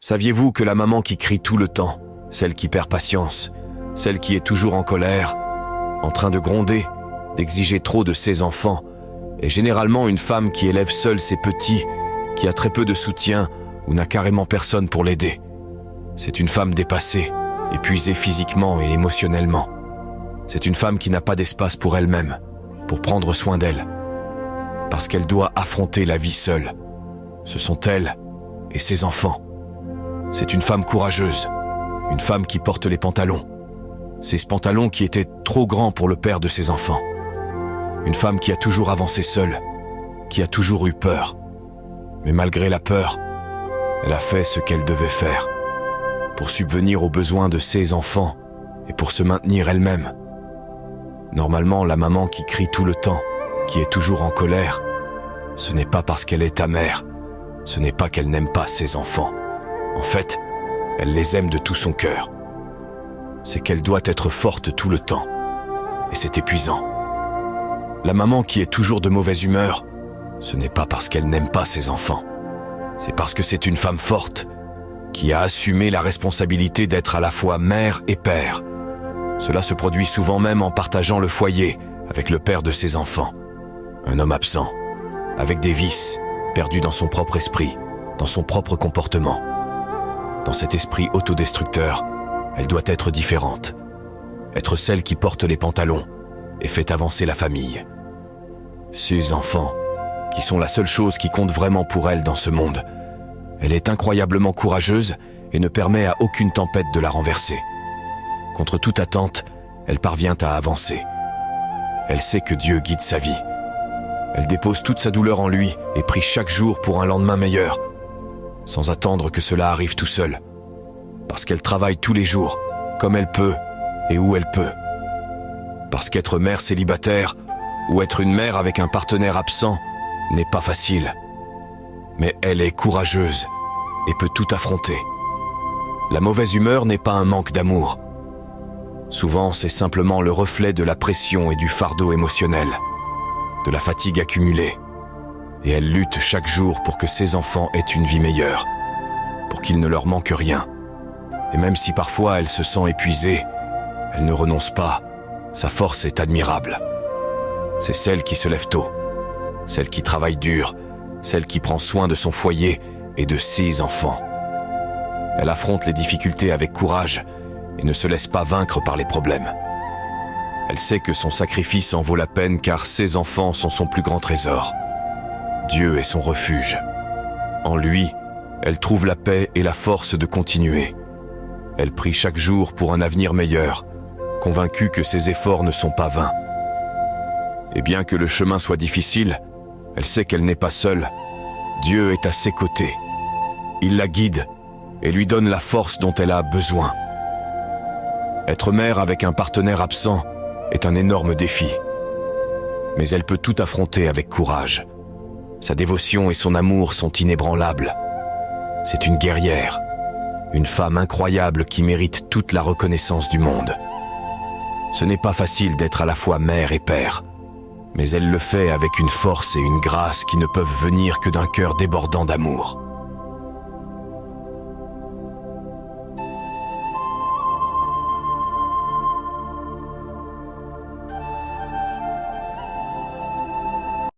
Saviez-vous que la maman qui crie tout le temps, celle qui perd patience, celle qui est toujours en colère, en train de gronder, d'exiger trop de ses enfants, est généralement une femme qui élève seule ses petits, qui a très peu de soutien ou n'a carrément personne pour l'aider. C'est une femme dépassée, épuisée physiquement et émotionnellement. C'est une femme qui n'a pas d'espace pour elle-même, pour prendre soin d'elle, parce qu'elle doit affronter la vie seule. Ce sont elle et ses enfants. C'est une femme courageuse, une femme qui porte les pantalons. Ces pantalons qui étaient trop grands pour le père de ses enfants. Une femme qui a toujours avancé seule, qui a toujours eu peur. Mais malgré la peur, elle a fait ce qu'elle devait faire, pour subvenir aux besoins de ses enfants et pour se maintenir elle-même. Normalement, la maman qui crie tout le temps, qui est toujours en colère, ce n'est pas parce qu'elle est amère, ce n'est pas qu'elle n'aime pas ses enfants. En fait, elle les aime de tout son cœur. C'est qu'elle doit être forte tout le temps. Et c'est épuisant. La maman qui est toujours de mauvaise humeur, ce n'est pas parce qu'elle n'aime pas ses enfants. C'est parce que c'est une femme forte, qui a assumé la responsabilité d'être à la fois mère et père. Cela se produit souvent même en partageant le foyer avec le père de ses enfants. Un homme absent, avec des vices, perdu dans son propre esprit, dans son propre comportement. Dans cet esprit autodestructeur, elle doit être différente. Être celle qui porte les pantalons et fait avancer la famille. Ses enfants, qui sont la seule chose qui compte vraiment pour elle dans ce monde. Elle est incroyablement courageuse et ne permet à aucune tempête de la renverser. Contre toute attente, elle parvient à avancer. Elle sait que Dieu guide sa vie. Elle dépose toute sa douleur en lui et prie chaque jour pour un lendemain meilleur, sans attendre que cela arrive tout seul. Parce qu'elle travaille tous les jours, comme elle peut et où elle peut. Parce qu'être mère célibataire ou être une mère avec un partenaire absent n'est pas facile. Mais elle est courageuse et peut tout affronter. La mauvaise humeur n'est pas un manque d'amour. Souvent, c'est simplement le reflet de la pression et du fardeau émotionnel, de la fatigue accumulée. Et elle lutte chaque jour pour que ses enfants aient une vie meilleure, pour qu'il ne leur manque rien. Et même si parfois elle se sent épuisée, elle ne renonce pas. Sa force est admirable. C'est celle qui se lève tôt, celle qui travaille dur, celle qui prend soin de son foyer et de ses enfants. Elle affronte les difficultés avec courage et ne se laisse pas vaincre par les problèmes. Elle sait que son sacrifice en vaut la peine car ses enfants sont son plus grand trésor. Dieu est son refuge. En lui, elle trouve la paix et la force de continuer. Elle prie chaque jour pour un avenir meilleur, convaincue que ses efforts ne sont pas vains. Et bien que le chemin soit difficile, elle sait qu'elle n'est pas seule. Dieu est à ses côtés. Il la guide et lui donne la force dont elle a besoin. Être mère avec un partenaire absent est un énorme défi. Mais elle peut tout affronter avec courage. Sa dévotion et son amour sont inébranlables. C'est une guerrière, une femme incroyable qui mérite toute la reconnaissance du monde. Ce n'est pas facile d'être à la fois mère et père, mais elle le fait avec une force et une grâce qui ne peuvent venir que d'un cœur débordant d'amour.